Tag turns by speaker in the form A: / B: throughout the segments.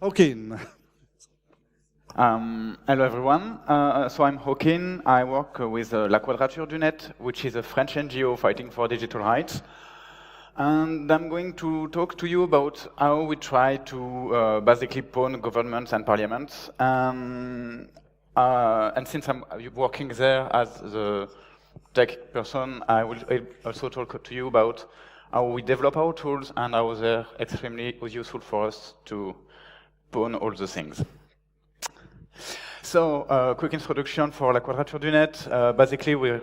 A: Okhin.
B: Hello everyone. So I'm Okhin. I work with La Quadrature du Net, which is a French NGO fighting for digital rights. And I'm going to talk to you about how we try to basically pawn governments and parliaments. And since I'm working there as the tech person, I will also talk to you about how we develop our tools and how they're extremely useful for us to pawn all the things. So, quick introduction for La Quadrature du Net. Basically, we're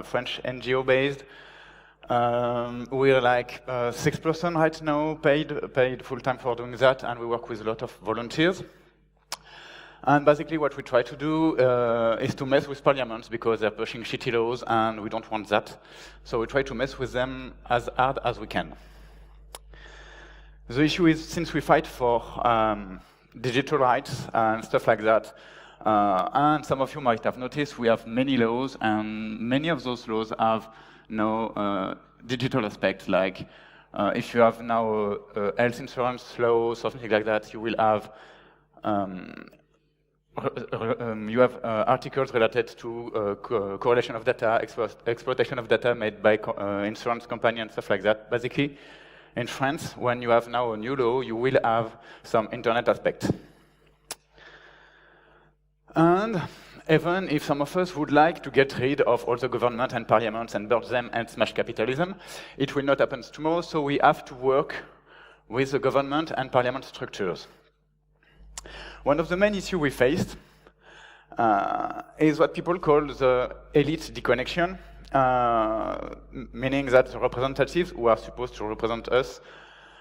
B: French NGO based. We're like 6 person right now, paid full time for doing that, and we work with a lot of volunteers. And basically, what we try to do is to mess with parliaments because they're pushing shitty laws, and we don't want that. So we try to mess with them as hard as we can. The issue is, since we fight for digital rights and stuff like that, and some of you might have noticed we have many laws, and many of those laws have no digital aspects. Like if you have now a health insurance law, something like that, you will have articles related to correlation of data, exploitation of data made by insurance company and stuff like that. Basically, in France, when you have now a new law, you will have some internet aspect. And even if some of us would like to get rid of all the government and parliaments and burn them and smash capitalism, it will not happen tomorrow, so we have to work with the government and parliament structures. One of the main issues we faced is what people call the elite deconnection, meaning that the representatives who are supposed to represent us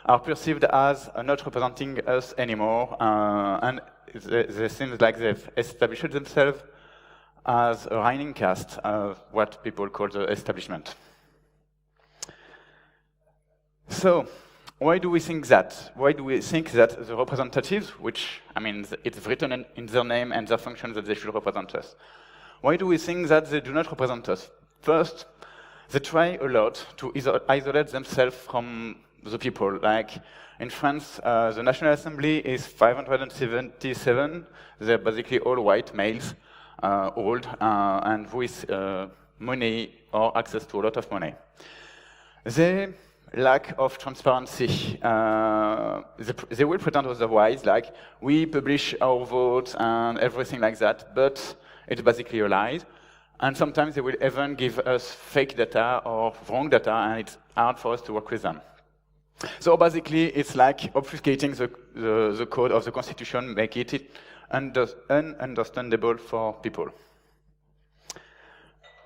B: are perceived as not representing us anymore, and they seem like they've established themselves as a reigning caste of what people call the establishment. So, why do we think that? Why do we think that the representatives, which, I mean, it's written in their name and their function that they should represent us, why do we think that they do not represent us? First, they try a lot to isolate themselves from the people. Like, in France, the National Assembly is 577. They're basically all white males, old, and with money or access to a lot of money. They lack of transparency. They will pretend otherwise, like, we publish our votes and everything like that, but it's basically a lie. And sometimes they will even give us fake data or wrong data, and it's hard for us to work with them. So basically, it's like obfuscating the code of the Constitution, make it ununderstandable for people.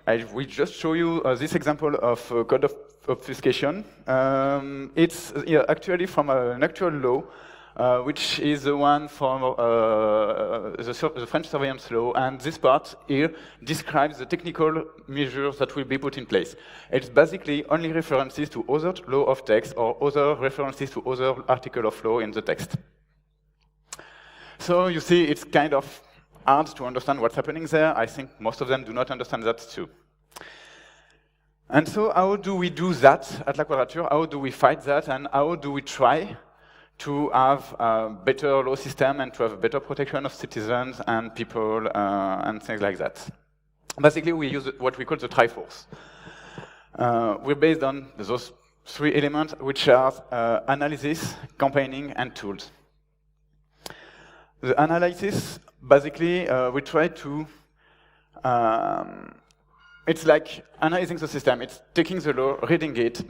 B: I will just show you this example of code of obfuscation. It's actually from an actual law, which is the one from the French surveillance law, and this part here describes the technical measures that will be put in place. It's basically only references to other law of text or other references to other article of law in the text. So you see, it's kind of hard to understand what's happening there. I think most of them do not understand that too. And so how do we do that at La Quadrature? How do we fight that, and how do we try to have a better law system and to have a better protection of citizens and people and things like that? Basically, we use what we call the Triforce. We're based on those 3 elements, which are analysis, campaigning, and tools. The analysis, basically, we try to it's like analyzing the system. It's taking the law, reading it,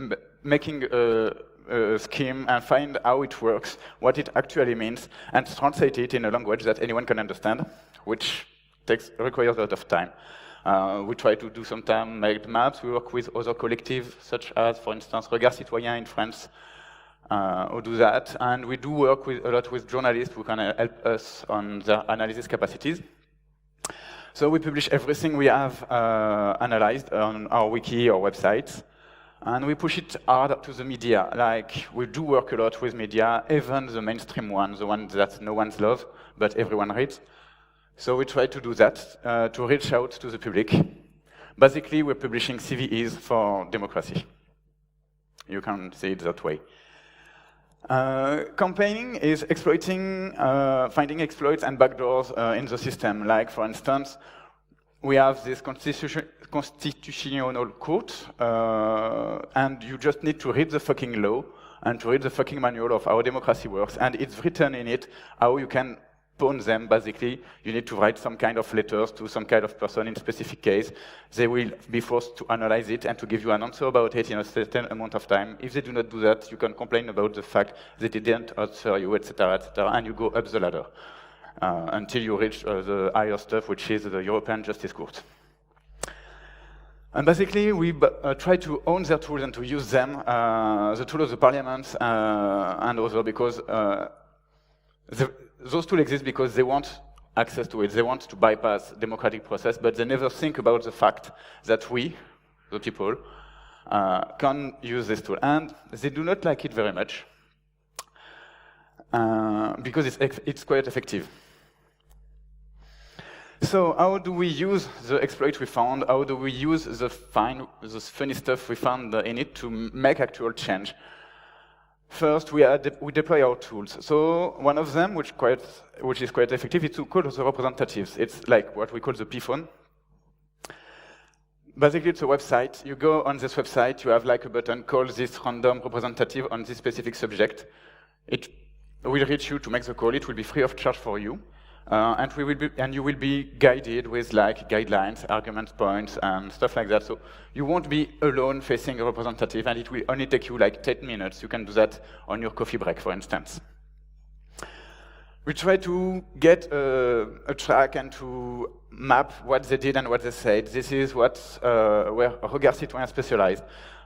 B: making a scheme, and find how it works, what it actually means, and translate it in a language that anyone can understand, which requires a lot of time. We try to do sometimes make maps. We work with other collectives, such as, for instance, Regard Citoyen in France, who do that. And we do work a lot with journalists who can help us on their analysis capacities. So we publish everything we have analyzed on our wiki or websites, and we push it hard to the media. Like, we do work a lot with media, even the mainstream ones, the ones that no one's love, but everyone reads. So we try to do that, to reach out to the public. Basically, we're publishing CVEs for democracy. You can see it that way. Campaigning is exploiting, finding exploits and backdoors in the system. Like, for instance, we have this constitutional court, and you just need to read the fucking law and to read the fucking manual of how democracy works, and it's written in it how you can pawn them, basically. You need to write some kind of letters to some kind of person in a specific case. They will be forced to analyze it and to give you an answer about it in a certain amount of time. If they do not do that, you can complain about the fact that they didn't answer you, etc., and you go up the ladder until you reach the higher stuff, which is the European Justice Court. And basically, we try to own their tools and to use them, the tools of the parliament and others, because those tools exist because they want access to it. They want to bypass democratic process, but they never think about the fact that we, the people, can use this tool. And they do not like it very much because it's quite effective. So how do we use the exploit we found? How do we use the funny stuff we found in it to make actual change? First, we deploy our tools. So one of them, which is quite effective, is to call the representatives. It's like what we call the P-phone. Basically, it's a website. You go on this website, you have like a button, call this random representative on this specific subject. It will reach you to make the call. It will be free of charge for you. And you will be guided with like guidelines, argument points, and stuff like that. So you won't be alone facing a representative, and it will only take you like 10 minutes. You can do that on your coffee break, for instance. We try to get a track and to map what they did and what they said. This is where Regard Citoyen specialized.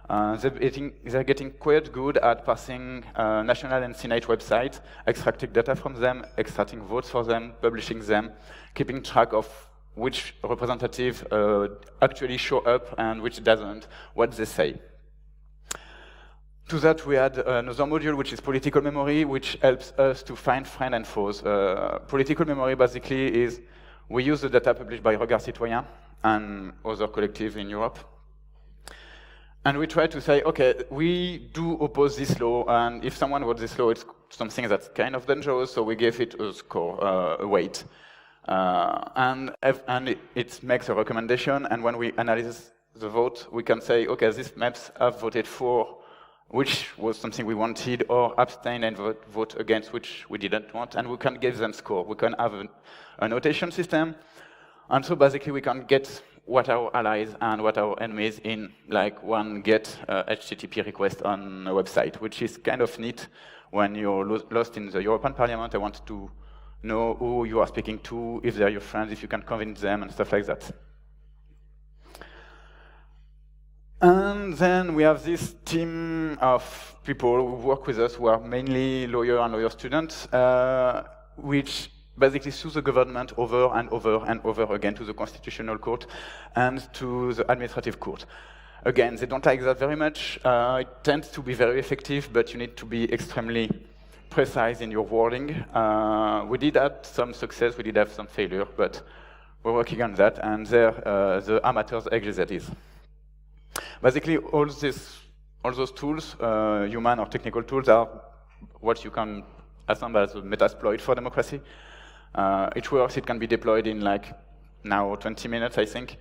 B: They're getting quite good at parsing national and Senate websites, extracting data from them, extracting votes for them, publishing them, keeping track of which representative actually show up and which doesn't, what they say. To that, we had another module, which is political memory, which helps us to find friends and foes. Political memory, basically, is we use the data published by Regard Citoyen and other collectives in Europe. And we try to say, okay, we do oppose this law, and if someone votes this law, it's something that's kind of dangerous, so we give it a score, a weight. And it makes a recommendation, and when we analyze the vote, we can say, okay, these maps have voted for, which was something we wanted, or abstain and vote against, which we didn't want, and we can give them score. We can have a notation system, and so basically we can get what our allies and what our enemies in like one get HTTP request on a website, which is kind of neat when you're lost in the European Parliament. I want to know who you are speaking to, if they're your friends, if you can convince them, and stuff like that. And then we have this team of people who work with us who are mainly lawyer and lawyer students, which basically sue the government over and over and over again to the Constitutional Court and to the Administrative Court. Again, they don't like that very much. It tends to be very effective, but you need to be extremely precise in your wording. We did have some success, we did have some failure, but we're working on that, and they're the amateurs exegetes. Basically, all those tools, human or technical tools, are what you can assemble as a metasploit for democracy. It works, it can be deployed in like now 20 minutes, I think.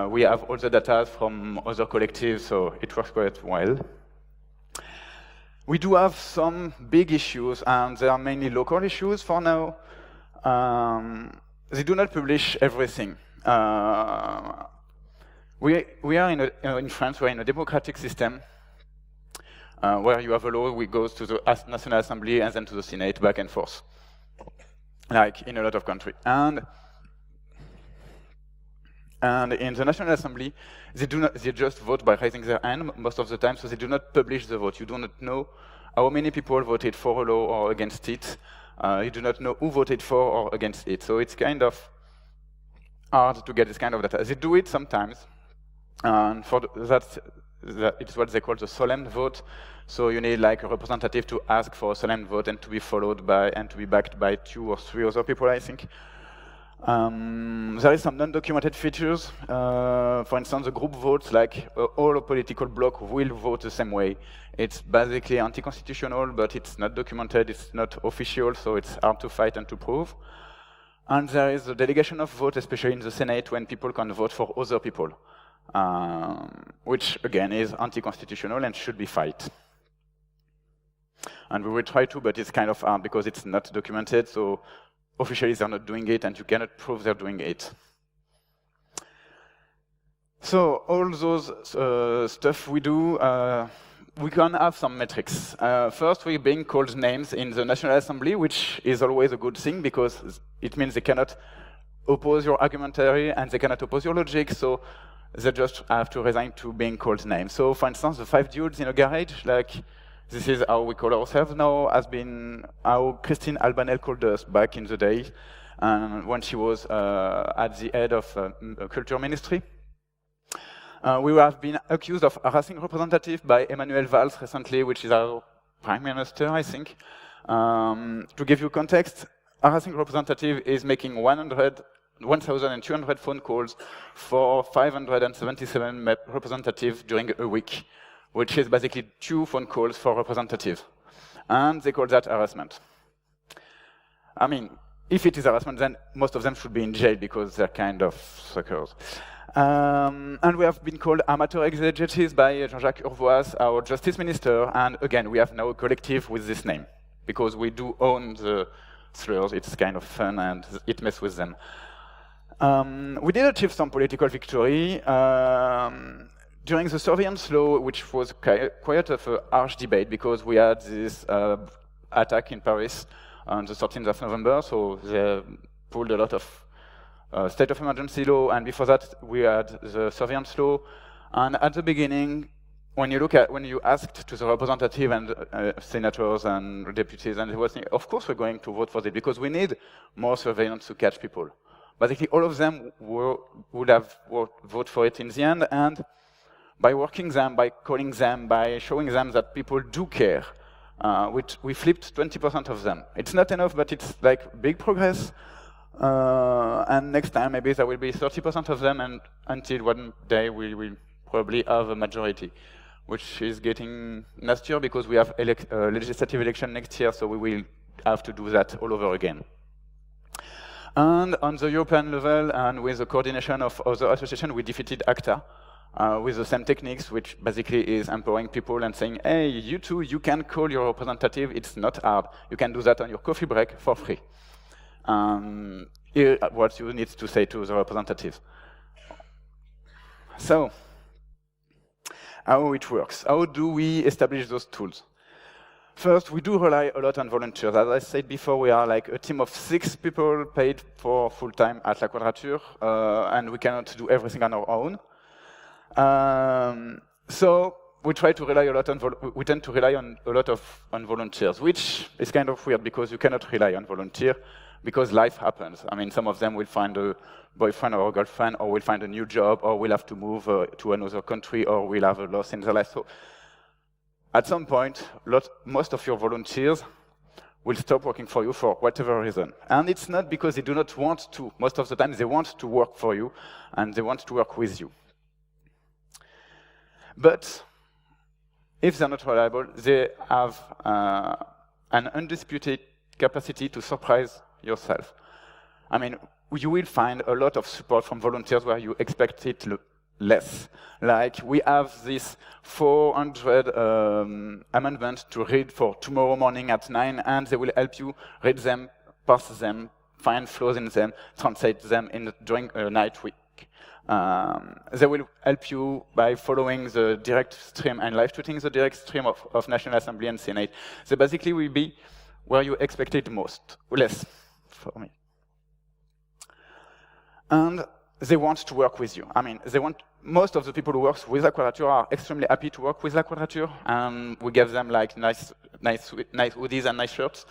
B: We have all the data from other collectives, so it works quite well. We do have some big issues, and they are mainly local issues for now. They do not publish everything. We are in France, we're in a democratic system where you have a law which goes to the National Assembly and then to the Senate, back and forth, like in a lot of countries. And in the National Assembly, they just vote by raising their hand most of the time, so they do not publish the vote. You do not know how many people voted for a law or against it. You do not know who voted for or against it. So it's kind of hard to get this kind of data. They do it sometimes, and for that, it's what they call the solemn vote. So you need like a representative to ask for a solemn vote and to be followed by and to be backed by 2 or 3 other people, I think. There is some non-documented features. For instance, the group votes, like all a political bloc will vote the same way. It's basically anti-constitutional, but it's not documented, it's not official, so it's hard to fight and to prove. And there is the delegation of vote, especially in the Senate, when people can vote for other people, which, again, is anti-constitutional and should be fight. And we will try to, but it's kind of hard because it's not documented, so officially they're not doing it, and you cannot prove they're doing it. So all those stuff we do, we can have some metrics. First, we're being called names in the National Assembly, which is always a good thing because it means they cannot oppose your argumentary and they cannot oppose your logic, so they just have to resign to being called names. So, for instance, the 5 dudes in a garage, like, this is how we call ourselves now, has been how Christine Albanel called us back in the day, when she was at the head of Culture Ministry. We have been accused of harassing representative by Emmanuel Valls recently, which is our prime minister, I think. To give you context, harassing representative is making 1,200 phone calls for 577 representatives during a week, which is basically 2 phone calls for representatives. And they call that harassment. I mean, if it is harassment, then most of them should be in jail because they're kind of suckers. And we have been called amateur exegetes by Jean-Jacques Urvoas, our justice minister, and again, we have now a collective with this name, because we do own the slurs, it's kind of fun and it messes with them. We did achieve some political victory. During the surveillance law, which was quite of a harsh debate, because we had this attack in Paris on the 13th of November, so they pulled a lot of state of emergency law, and before that we had the surveillance law. And at the beginning, when you asked to the representative and senators and deputies, and they were saying, of course we're going to vote for it because we need more surveillance to catch people. Basically, all of them would have voted for it in the end, and by working them, by calling them, by showing them that people do care, we flipped 20% of them. It's not enough, but it's like big progress. And next time, maybe there will be 30% of them, and until one day we will probably have a majority, which is getting nastier because we have legislative election next year, so we will have to do that all over again. And on the European level, and with the coordination of other associations, we defeated ACTA with the same techniques, which basically is empowering people and saying, hey, you too, you can call your representative, it's not hard. You can do that on your coffee break for free. Here, what you need to say to the representative. So, how it works? How do we establish those tools? First, we do rely a lot on volunteers. As I said before, we are like a team of 6 people paid for full-time at La Quadrature, and we cannot do everything on our own. So we try to rely a lot on we tend to rely on a lot on volunteers, which is kind of weird because you cannot rely on volunteers because life happens. I mean, some of them will find a boyfriend or a girlfriend, or will find a new job, or will have to move to another country, or will have a loss in their life. So at some point, most of your volunteers will stop working for you for whatever reason. And it's not because they do not want to. Most of the time, they want to work for you, and they want to work with you. But if they're not reliable, they have an undisputed capacity to surprise yourself. I mean, you will find a lot of support from volunteers where you expect it less. Like, we have this 400 amendments to read for tomorrow morning at 9, and they will help you read them, parse them, find flaws in them, translate them during a night week. They will help you by following the direct stream and live tweeting the direct stream of National Assembly and Senate. They basically will be where you expect it less for me. And they want to work with you. I mean, most of the people who work with La Quadrature are extremely happy to work with La Quadrature, and we give them like nice hoodies and nice shirts.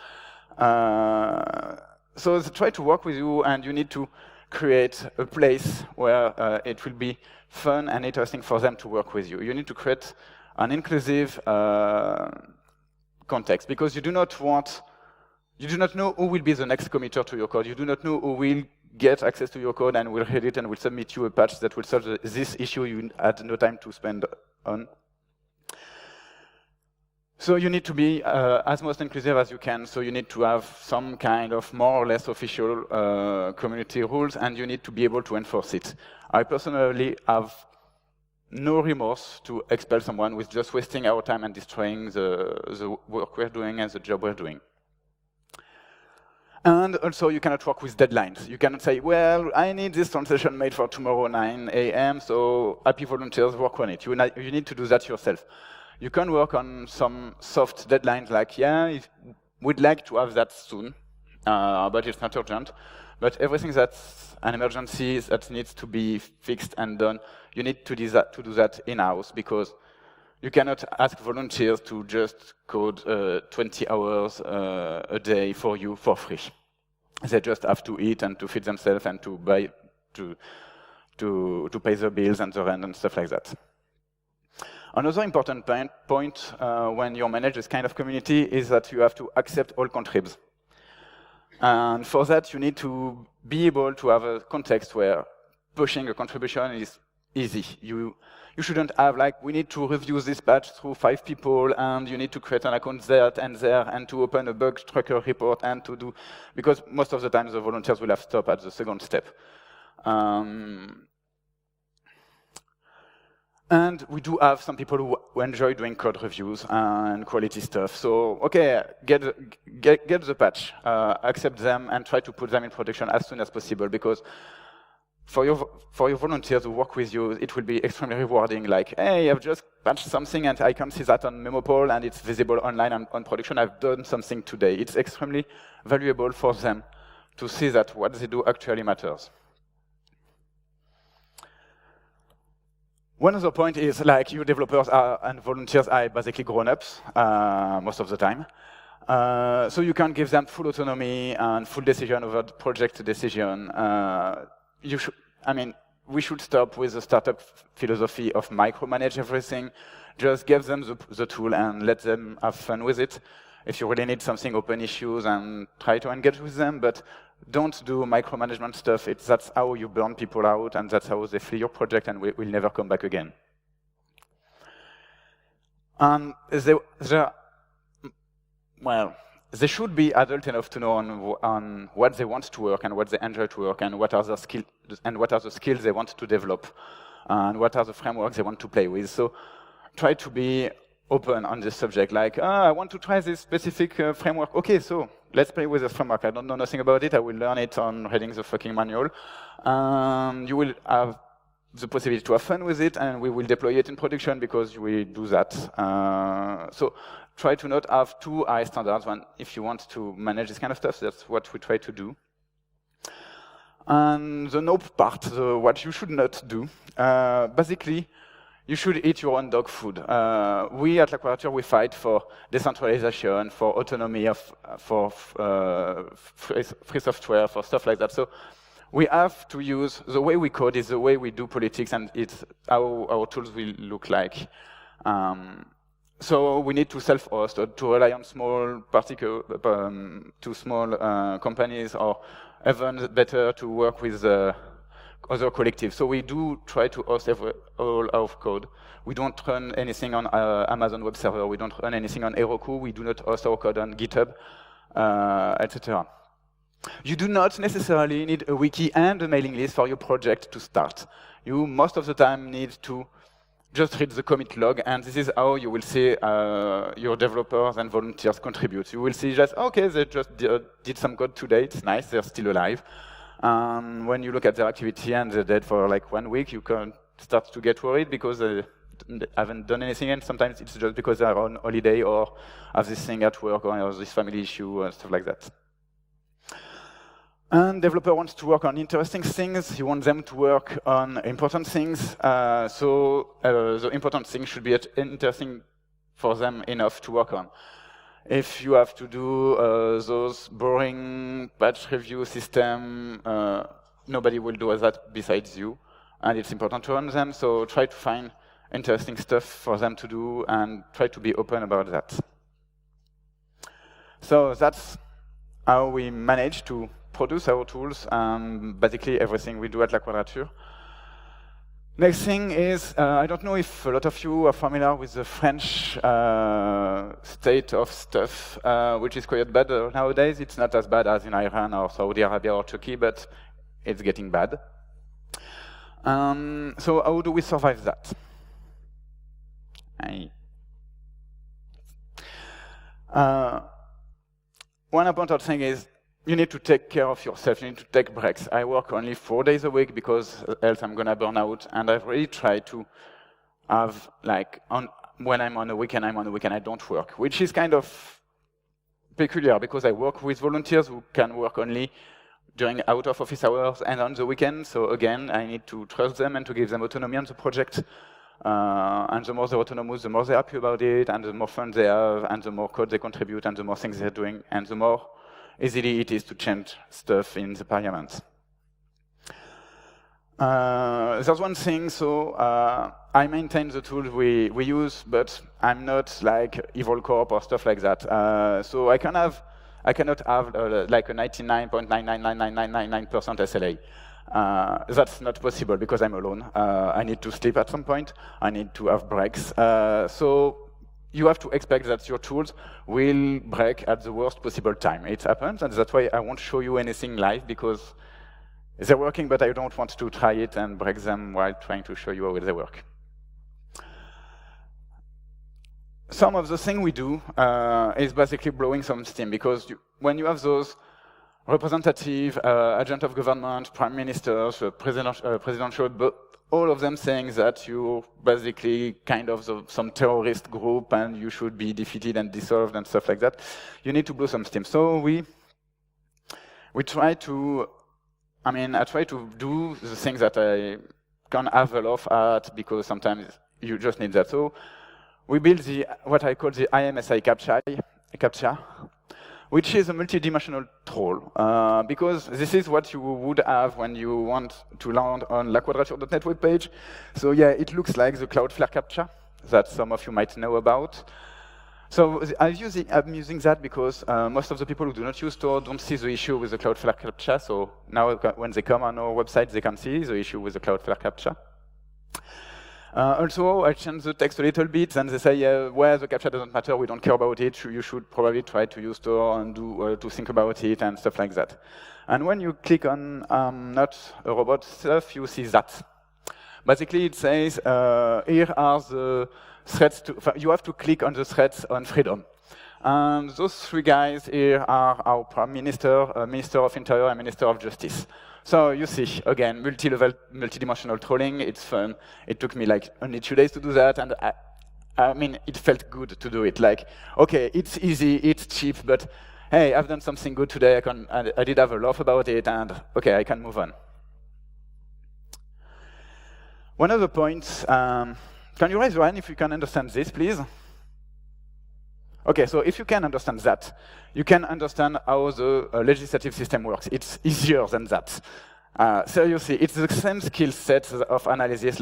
B: So they try to work with you, and you need to create a place where it will be fun and interesting for them to work with you. You need to create an inclusive context, because you do not know who will be the next committer to your code. You do not know who will get access to your code and will read it and will submit you a patch that will solve this issue you had no time to spend on. So you need to be as most inclusive as you can. So you need to have some kind of more or less official community rules, and you need to be able to enforce it. I personally have no remorse to expel someone who is just wasting our time and destroying the work we're doing and the job we're doing. And also, you cannot work with deadlines. You cannot say, well, I need this translation made for tomorrow 9 a.m., so happy volunteers, work on it. You need to do that yourself. You can work on some soft deadlines like, yeah, we'd like to have that soon, but it's not urgent. But everything that's an emergency that needs to be fixed and done, you need to do that in-house, because you cannot ask volunteers to just code 20 hours a day for you for free. They just have to eat and to feed themselves and to buy, to pay the bills and the rent and stuff like that. Another important point when you manage this kind of community is that you have to accept all contribs. And for that, you need to be able to have a context where pushing a contribution is easy. You shouldn't have, like, we need to review this patch through 5 people, and you need to create an account there, and to open a bug tracker report, and to do, because most of the time the volunteers will have stopped at the second step. And we do have some people who enjoy doing code reviews and quality stuff. So, okay, get the patch, accept them, and try to put them in production as soon as possible, because for your volunteers who work with you, it will be extremely rewarding. Like, hey, I've just patched something, and I can see that on Memopol, and it's visible online and on production. I've done something today. It's extremely valuable for them to see that what they do actually matters. One other point is, like, you developers and volunteers are basically grown-ups most of the time. So you can give them full autonomy and full decision over the project decision. We should stop with the startup philosophy of micromanage everything. Just give them the tool and let them have fun with it. If you really need something, open issues and try to engage with them, but don't do micromanagement stuff. That's how you burn people out, and that's how they flee your project and will never come back again. They should be adult enough to know on what they want to work and what they enjoy to work, and what are the skills they want to develop, and what are the frameworks they want to play with. So try to be open on this subject, like, I want to try this specific framework. Okay, so let's play with the framework. I don't know nothing about it. I will learn it on reading the fucking manual. You will have the possibility to have fun with it, and we will deploy it in production because we do that. So try to not have too high standards if you want to manage this kind of stuff. That's what we try to do. And the nope part, what you should not do, basically, you should eat your own dog food. We at La Quadrature, we fight for decentralization, for autonomy, for free software, for stuff like that. So we have to use, the way we code is the way we do politics, and it's how our tools will look like. So we need to self-host or to rely on small companies, or even better to work with other collectives. So we do try to host all our code. We don't run anything on Amazon Web Server. We don't run anything on Heroku. We do not host our code on GitHub, etc. You do not necessarily need a wiki and a mailing list for your project to start. You, most of the time, need to just read the commit log, and this is how you will see your developers and volunteers contribute. You will see just, okay, they just did some code today. It's nice. They're still alive. When you look at their activity and they're dead for like 1 week, you can start to get worried because they haven't done anything, and sometimes it's just because they're on holiday or have this thing at work or have this family issue and stuff like that. And developer wants to work on interesting things. You want them to work on important things. So the important things should be interesting for them enough to work on. If you have to do those boring patch review system, nobody will do that besides you, and it's important to run them, so try to find interesting stuff for them to do and try to be open about that. So that's how we manage to produce our tools, basically everything we do at La Quadrature. Next thing is, I don't know if a lot of you are familiar with the French state of stuff, which is quite bad. Nowadays, it's not as bad as in Iran or Saudi Arabia or Turkey, but it's getting bad. So how do we survive that? One important thing is you need to take care of yourself. You need to take breaks. I work only 4 days a week because else I'm gonna burn out. And I've really tried to have when I'm on a weekend, I don't work, which is kind of peculiar because I work with volunteers who can work only during out of office hours and on the weekend. So again, I need to trust them and to give them autonomy on the project. And the more they're autonomous, the more they're happy about it, and the more fun they have, and the more code they contribute, and the more things they're doing, and the more easily it is to change stuff in the parliament. There's one thing, so I maintain the tools we use, but I'm not like Evil Corp or stuff like that. So I cannot have like a 99.999999% SLA. That's not possible because I'm alone. I need to sleep at some point. I need to have breaks. So you have to expect that your tools will break at the worst possible time. It happens, and that's why I won't show you anything live, because they're working, but I don't want to try it and break them while trying to show you how they work. Some of the things we do is basically blowing some steam, because when you have those representative, agent of government, prime ministers, presidential, but all of them saying that you're basically kind of some terrorist group and you should be defeated and dissolved and stuff like that, you need to blow some steam. So we try to, I try to do the things that I can have a laugh at, because sometimes you just need that. So we build what I call the IMSI CAPTCHA, which is a multidimensional troll, because this is what you would have when you want to land on laquadrature.net webpage. So yeah, it looks like the Cloudflare CAPTCHA that some of you might know about. So I'm using that because most of the people who do not use Tor don't see the issue with the Cloudflare CAPTCHA. So now when they come on our website, they can see the issue with the Cloudflare CAPTCHA. Also, I change the text a little bit, and they say, where the CAPTCHA doesn't matter, we don't care about it, you should probably try to use Tor and to think about it and stuff like that. And when you click on not a robot stuff, you see that. Basically, it says, here are the threats you have to click on the threats on freedom. And those three guys here are our Prime Minister, Minister of Interior, and Minister of Justice. So you see, again, multi-level, multi-dimensional trolling. It's fun. It took me like only 2 days to do that, and it felt good to do it. Like, okay, it's easy, it's cheap, but hey, I've done something good today. I did have a laugh about it, and okay, I can move on. One other point, can you raise your hand if you can understand this, please? Okay, so if you can understand that, you can understand how the legislative system works. It's easier than that. Seriously, it's the same skill set of analysis.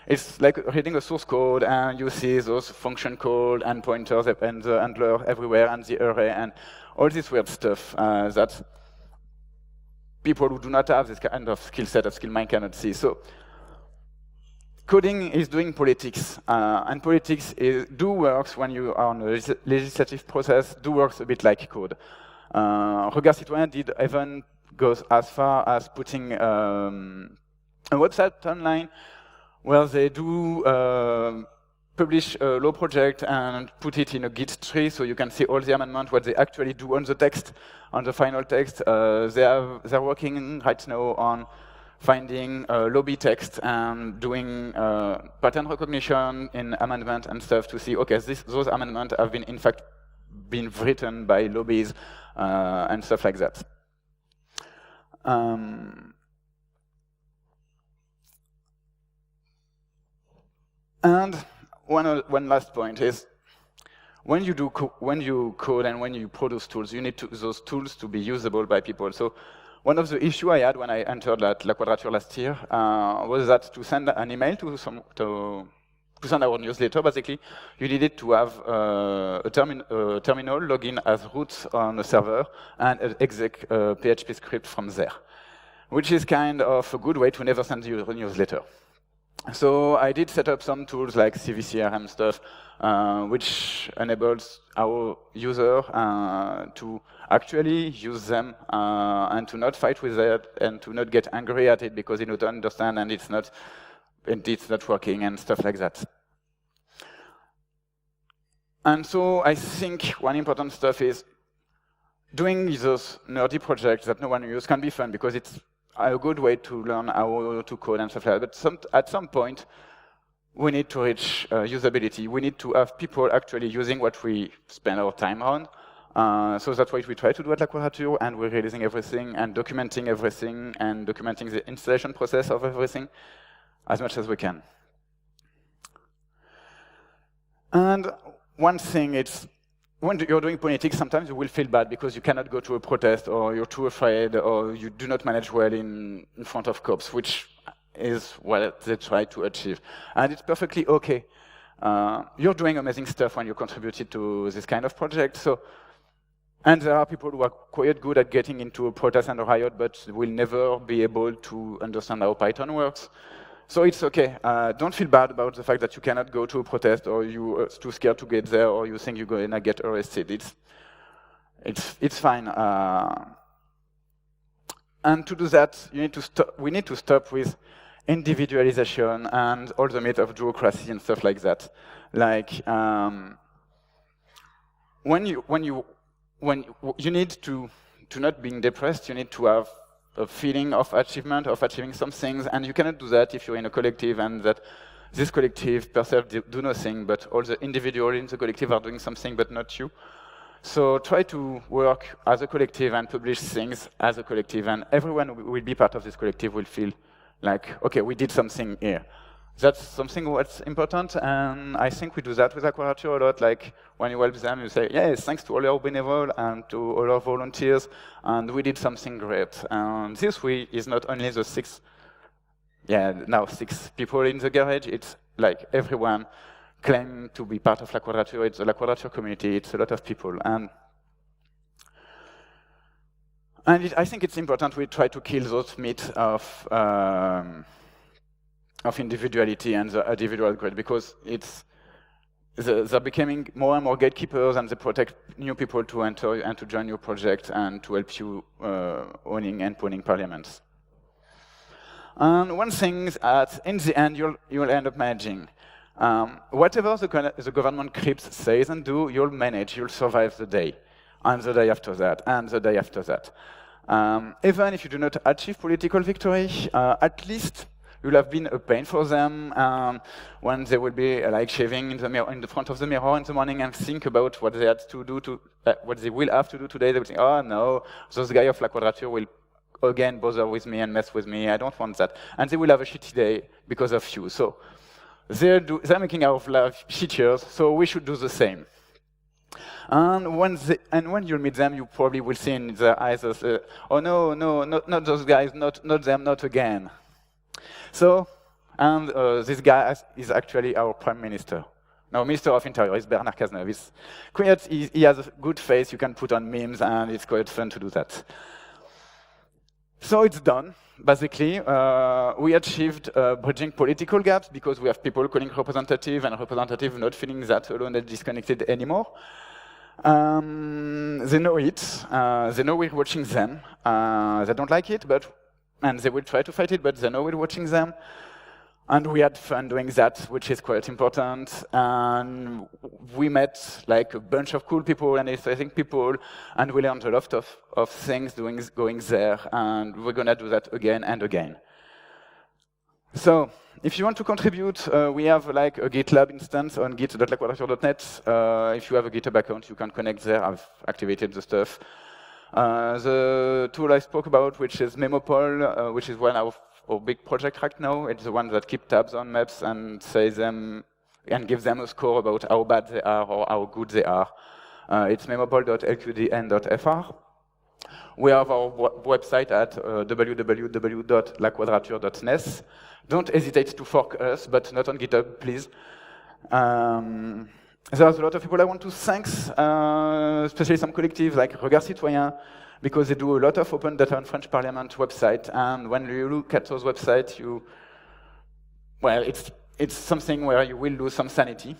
B: It's like reading a source code, and you see those function code and pointers and the handler everywhere, and the array, and all this weird stuff that people who do not have this kind of skill set of skill mind cannot see. So coding is doing politics, and politics works when you are on a legislative process, works a bit like code. Regard Citoyen did even goes as far as putting a website online where they do publish a law project and put it in a Git tree, so you can see all the amendments, what they actually do on the text, on the final text. They're working right now on finding lobby text and doing pattern recognition in amendment and stuff to see, okay, those amendments have been, in fact, been written by lobbies and stuff like that. And one last point is, when you code and when you produce tools, you need those tools to be usable by people. So one of the issues I had when I entered La Quadrature last year was that to send an email to to send our newsletter, basically, you needed to have a terminal login as root on a server and an exec PHP script from there, which is kind of a good way to never send you a newsletter. So I did set up some tools like CVCRM stuff, which enables our user to actually use them and to not fight with it and to not get angry at it because you don't understand and it's not working and stuff like that. And so I think one important stuff is doing those nerdy projects that no one uses can be fun because it's a good way to learn how to code and stuff like that. But at some point, we need to reach usability. We need to have people actually using what we spend our time on. So that's what we try to do at La Quadrature, and we're releasing everything and documenting everything and documenting the installation process of everything as much as we can. And one thing, it's when you're doing politics, sometimes you will feel bad because you cannot go to a protest, or you're too afraid, or you do not manage well in front of cops, which is what they try to achieve. And it's perfectly okay. You're doing amazing stuff when you contributed to this kind of project. And there are people who are quite good at getting into a protest and a riot, but will never be able to understand how Python works. So it's okay. Don't feel bad about the fact that you cannot go to a protest, or you're too scared to get there, or you think you're going to get arrested. It's fine. And to do that, we need to stop with individualization and all the myth of bureaucracy and stuff like that. Like when you need to not being depressed, you need to have a feeling of achievement, of achieving some things, and you cannot do that if you're in a collective and that this collective per se do nothing, but all the individuals in the collective are doing something, but not you. So try to work as a collective and publish things as a collective, and everyone who will be part of this collective will feel like, okay, we did something here. That's something what's important, and I think we do that with La Quadrature a lot. Like when you help them, you say, yes, thanks to all our benevolent and to all our volunteers, and we did something great. And this way is not only the six people in the garage, it's like everyone claiming to be part of La Quadrature. It's the La Quadrature community, it's a lot of people. And I think it's important we try to kill those myths of individuality and the individual grade, because they're becoming more and more gatekeepers, and they protect new people to enter and to join your project and to help you owning and pawning parliaments. And one thing is that in the end, you'll end up managing. Whatever the government crypt says and do, you'll manage, you'll survive the day, and the day after that, and the day after that. Even if you do not achieve political victory, at least you'll have been a pain for them when they will be like shaving in the front of the mirror in the morning and think about what they had to do what they will have to do today. They will think, oh no, those guys of La Quadrature will again bother with me and mess with me. I don't want that. And they will have a shitty day because of you. So they're making our life shittier, so we should do the same. And when you meet them, you probably will see in their eyes, oh no, not those guys, not them, not again. So, and this guy is actually our Prime Minister. No, Minister of Interior is Bernard Cazeneuve. He has a good face you can put on memes, and it's quite fun to do that. So it's done, basically. We achieved bridging political gaps because we have people calling representative and representative not feeling that alone and disconnected anymore. They know it. They know we're watching them. They don't like it, and they will try to fight it, but they know we're watching them. And we had fun doing that, which is quite important. And we met like a bunch of cool people and exciting people, and we learned a lot of things going there, and we're gonna do that again and again. So, if you want to contribute, we have like a GitLab instance on git.laquadrature.net. If you have a GitHub account, you can connect there. I've activated the stuff. The tool I spoke about, which is Memopol, which is one of our big project right now. It's the one that keeps tabs on maps and says them and gives them a score about how bad they are or how good they are. It's memopol.lqdn.fr. We have our website at www.laquadrature.net. Don't hesitate to fork us, but not on GitHub, please. There's a lot of people I want to thank, especially some collectives like Regard Citoyen, because they do a lot of open data on French Parliament website, and when you look at those websites, well, it's something where you will lose some sanity.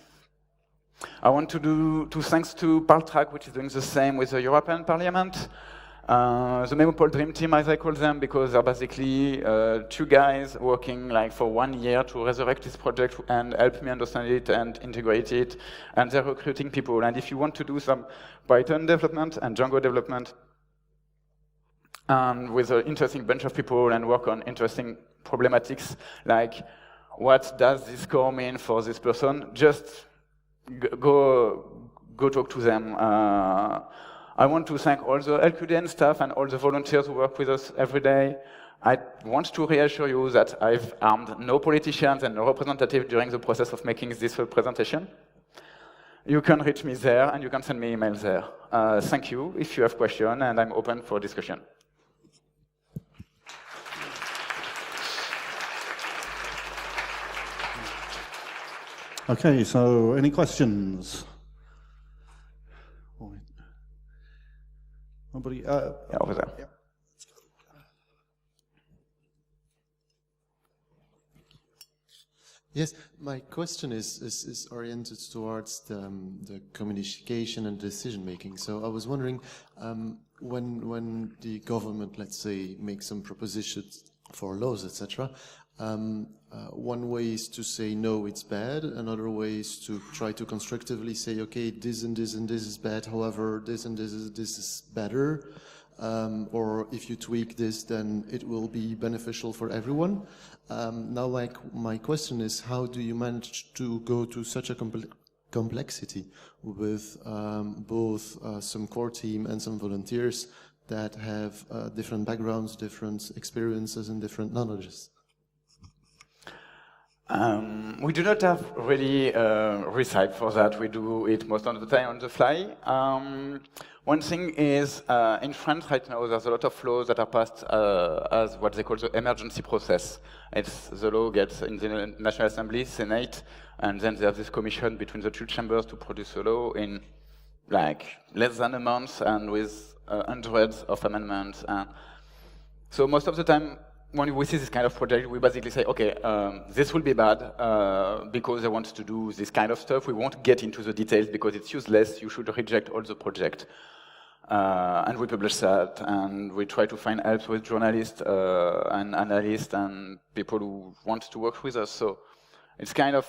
B: I want to do thanks to Paltrack, which is doing the same with the European Parliament. The Memopol Dream Team, as I call them, because they're basically 2 guys working like for 1 year to resurrect this project and help me understand it and integrate it. And they're recruiting people. And if you want to do some Python development and Django development, and with an interesting bunch of people and work on interesting problematics, like what does this core mean for this person, just go talk to them. I want to thank all the LQDN staff and all the volunteers who work with us every day. I want to reassure you that I've harmed no politicians and no representative during the process of making this presentation. You can reach me there, and you can send me emails there. Thank you if you have questions, and I'm open for discussion.
A: Okay, so any questions? Nobody?
B: Yeah, over there.
A: Yeah.
C: Yes, my question is oriented towards the communication and decision making. So I was wondering, when the government, let's say, makes some propositions for laws, etc., one way is to say no, it's bad. Another way is to try to constructively say, okay, this and this and this is bad. However, this and this is better. Or if you tweak this, then it will be beneficial for everyone. Now, like, my question is, how do you manage to go to such a complexity with both some core team and some volunteers that have different backgrounds, different experiences, and different knowledges?
B: We do not have really a recipe for that. We do it most of the time on the fly. One thing is, in France right now, there's a lot of laws that are passed as what they call the emergency process. It's the law gets in the National Assembly, Senate, and then there's this commission between the 2 chambers to produce a law in like less than a month and with hundreds of amendments. And so most of the time, when we see this kind of project, we basically say, okay, this will be bad because they want to do this kind of stuff. We won't get into the details because it's useless. You should reject all the project. And we publish that, and we try to find help with journalists and analysts and people who want to work with us. So it's kind of,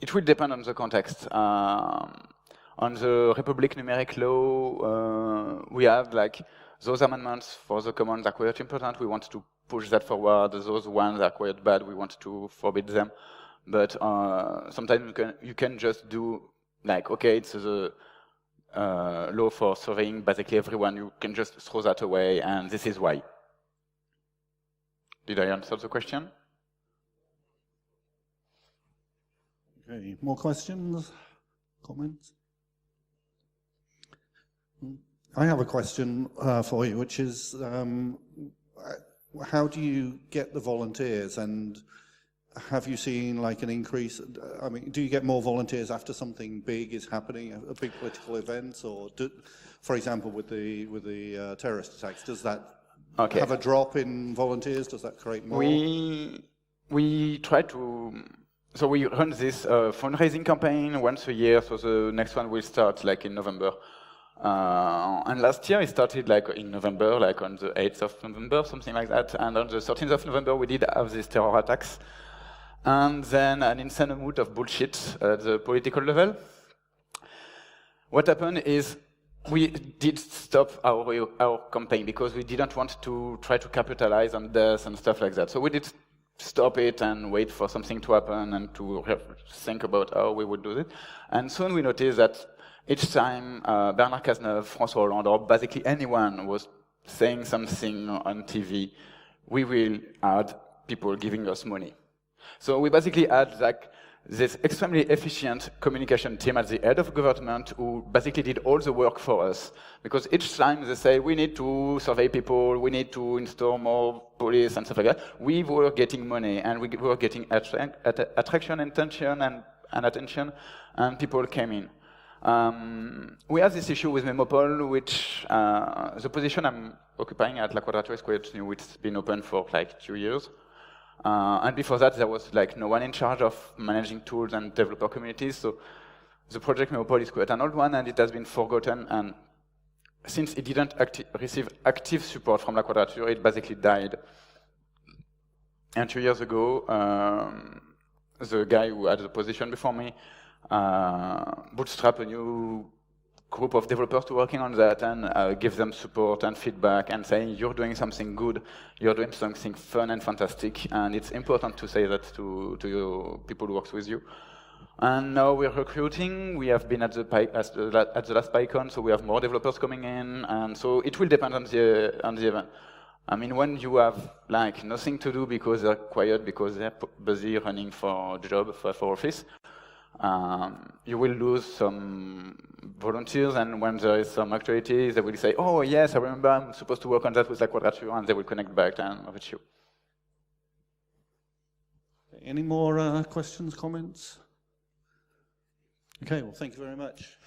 B: it will depend on the context. On the Republic numeric law, we have like those amendments for the commons are quite important. We want to push that forward. Those ones are quite bad. We want to forbid them. But sometimes you can just do like, okay, it's the law for surveying basically everyone. You can just throw that away, and this is why. Did I answer the question?
A: Okay, more questions, comments? I have a question for you, which is, how do you get the volunteers, and have you seen like an increase? I mean, do you get more volunteers after something big is happening, a big political event, or for example, with the terrorist attacks, does that have a drop in volunteers? Does that create more?
B: We try to. So we run this fundraising campaign once a year. So the next one will start like in November. And last year it started like in November, like on the 8th of November, something like that. And on the 13th of November, we did have these terror attacks. And then an insane amount of bullshit at the political level. What happened is we did stop our campaign because we didn't want to try to capitalize on death and stuff like that. So we did stop it and wait for something to happen and to think about how we would do it. And soon we noticed that each time Bernard Cazeneuve, François Hollande, or basically anyone was saying something on TV, we will add people giving us money. So we basically had like this extremely efficient communication team at the head of government who basically did all the work for us. Because each time they say, we need to survey people, we need to install more police and stuff like that, we were getting money and we were getting attraction and tension and and attention, and people came in. We have this issue with Memopol, which the position I'm occupying at La Quadrature is quite new. It's been open for like 2 years. And before that, there was like no one in charge of managing tools and developer communities. So the project Memopol is quite an old one, and it has been forgotten. And since it didn't receive active support from La Quadrature, it basically died. And 2 years ago, the guy who had the position before me bootstrap a new group of developers to working on that and give them support and feedback and saying, you're doing something good, you're doing something fun and fantastic, and it's important to say that to your people who work with you. And now we're recruiting. We have been at the last PyCon, so we have more developers coming in, and so it will depend on the event. I mean, when you have like nothing to do because they're quiet, because they're busy running for job, for office, you will lose some volunteers, and when there is some actuality, they will say, oh yes, I remember I'm supposed to work on that with La Quadrature, and they will connect back and reach you.
A: Any more questions, comments? Okay, well, thank you very much.